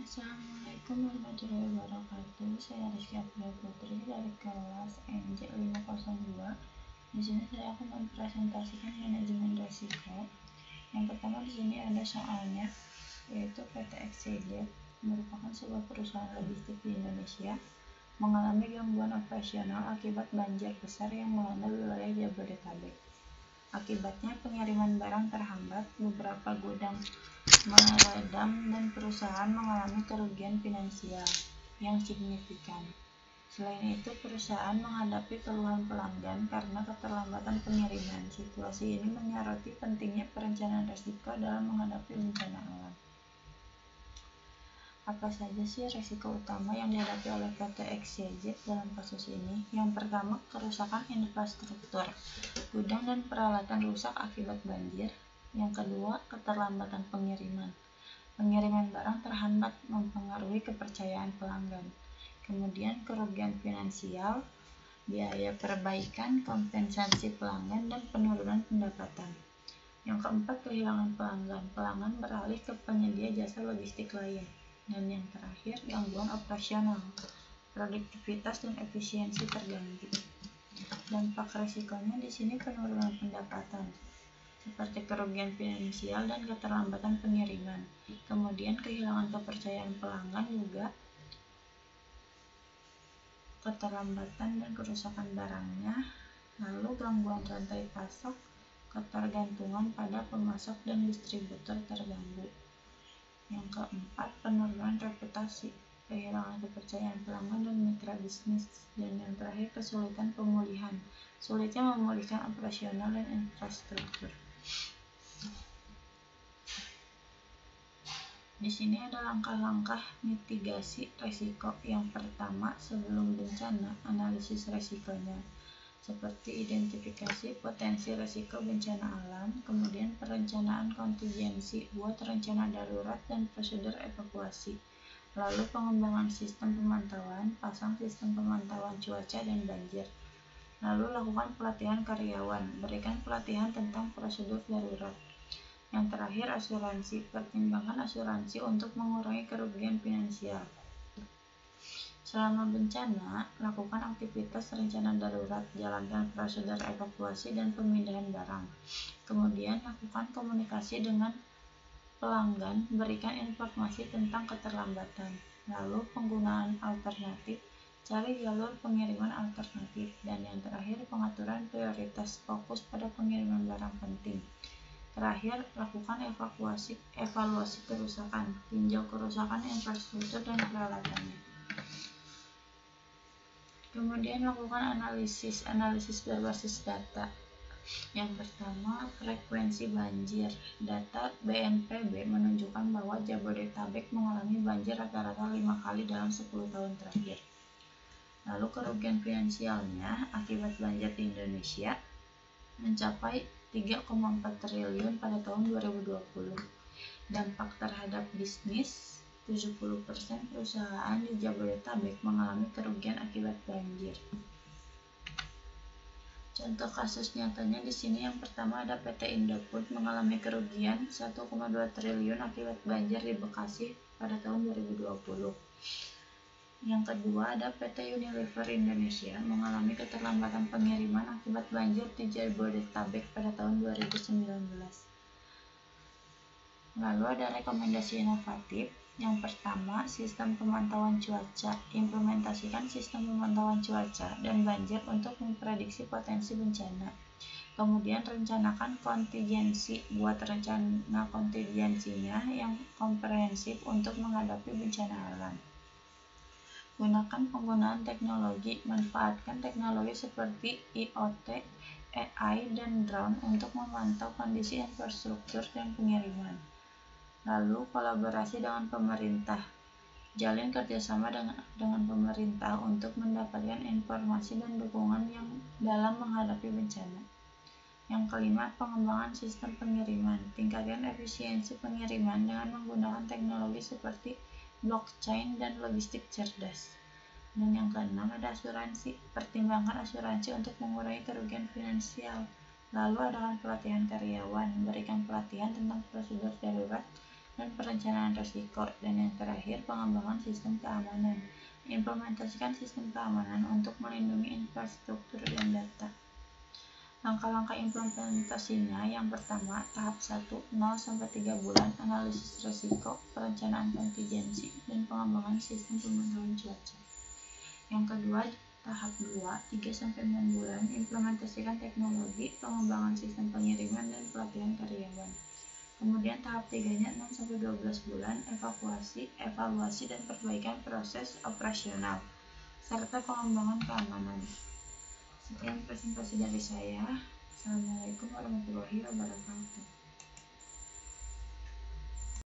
Assalamualaikum warahmatullahi wabarakatuh. Saya Rizky Abdul Putri dari kelas NJ 502. Di sini saya akan mempresentasikan manajemen risiko. Yang pertama di sini ada soalnya, yaitu PT XYZ merupakan sebuah perusahaan logistik di Indonesia mengalami gangguan operasional akibat banjir besar yang melanda wilayah Jabodetabek. Akibatnya pengiriman barang terhambat, beberapa gudang meredam, dan perusahaan mengalami kerugian finansial yang signifikan. Selain itu, perusahaan menghadapi keluhan pelanggan karena keterlambatan pengiriman. Situasi ini menyoroti pentingnya perencanaan risiko dalam menghadapi bencana alam. Apa saja sih risiko utama yang dihadapi oleh PT XYZ dalam kasus ini? Yang pertama, kerusakan infrastruktur. Gudang dan peralatan rusak akibat banjir. Yang kedua, keterlambatan pengiriman. Pengiriman barang terhambat mempengaruhi kepercayaan pelanggan. Kemudian kerugian finansial, biaya perbaikan, kompensasi pelanggan, dan penurunan pendapatan. Yang keempat, kehilangan pelanggan. Pelanggan beralih ke penyedia jasa logistik lain. Dan yang terakhir, gangguan operasional. Produktivitas dan efisiensi terganggu. Dampak risikonya di sini penurunan pendapatan, seperti kerugian finansial dan keterlambatan pengiriman. Kemudian kehilangan kepercayaan pelanggan juga, keterlambatan dan kerusakan barangnya, lalu gangguan rantai pasok, ketergantungan pada pemasok dan distributor terganggu. Yang keempat, penurunan reputasi, kehilangan kepercayaan pelanggan dan mitra bisnis. Dan yang terakhir, kesulitan pemulihan, sulitnya memulihkan operasional dan infrastruktur. Di sini ada langkah-langkah mitigasi risiko. Yang pertama, sebelum bencana, analisis risikonya, seperti identifikasi potensi risiko bencana alam, kemudian perencanaan kontingensi, buat rencana darurat dan prosedur evakuasi, lalu pengembangan sistem pemantauan, pasang sistem pemantauan cuaca dan banjir, lalu lakukan pelatihan karyawan, berikan pelatihan tentang prosedur darurat. Yang terakhir, asuransi. Pertimbangkan asuransi untuk mengurangi kerugian finansial. Selama bencana, lakukan aktivitas rencana darurat, jalankan prosedur evakuasi dan pemindahan barang. Kemudian, lakukan komunikasi dengan pelanggan, berikan informasi tentang keterlambatan. Lalu, penggunaan alternatif, cari jalur pengiriman alternatif. Dan yang terakhir, pengaturan prioritas, fokus pada pengiriman barang penting. Terakhir, lakukan evaluasi kerusakan, tinjau kerusakan infrastruktur dan peralatannya. Kemudian lakukan analisis berbasis data. Yang pertama, frekuensi banjir. Data BNPB menunjukkan bahwa Jabodetabek mengalami banjir rata-rata 5 kali dalam 10 tahun terakhir. Lalu kerugian finansialnya akibat banjir di Indonesia mencapai 3,4 triliun pada tahun 2020. Dampak terhadap bisnis, 70% perusahaan di Jabodetabek mengalami kerugian akibat banjir. Contoh kasus nyatanya di sini yang pertama ada PT Indofood mengalami kerugian 1,2 triliun akibat banjir di Bekasi pada tahun 2020. Yang kedua ada PT Unilever Indonesia mengalami keterlambatan pengiriman akibat banjir di Jabodetabek pada tahun 2019. Lalu ada rekomendasi inovatif. Yang pertama, sistem pemantauan cuaca. Implementasikan sistem pemantauan cuaca dan banjir untuk memprediksi potensi bencana. Kemudian rencanakan kontingensi, buat rencana kontingensinya yang komprehensif untuk menghadapi bencana alam. Gunakan penggunaan teknologi, manfaatkan teknologi seperti IoT, AI, dan drone untuk memantau kondisi infrastruktur dan pengiriman. Lalu kolaborasi dengan pemerintah, jalin kerjasama dengan pemerintah untuk mendapatkan informasi dan dukungan yang dalam menghadapi bencana. Yang kelima, pengembangan sistem pengiriman, tingkatkan efisiensi pengiriman dengan menggunakan teknologi seperti blockchain dan logistik cerdas. Dan yang keenam ada asuransi, pertimbangkan asuransi untuk mengurangi kerugian finansial. Lalu adakan pelatihan karyawan, berikan pelatihan tentang prosedur darurat dan perencanaan risiko. Dan yang terakhir, pengembangan sistem keamanan. Implementasikan sistem keamanan untuk melindungi infrastruktur dan data. Langkah-langkah implementasinya: yang pertama, tahap 1, 0-3 bulan, analisis risiko, perencanaan kontingensi, dan pengembangan sistem pemantauan cuaca. Yang kedua, tahap 2, 3-6 bulan, implementasikan teknologi, pengembangan sistem pengiriman, dan pelatihan karyawan. Kemudian tahap 3-nya 6-12 bulan, evaluasi dan perbaikan proses operasional, serta pengembangan keamanan. Sekian presentasi dari saya. Assalamualaikum warahmatullahi wabarakatuh.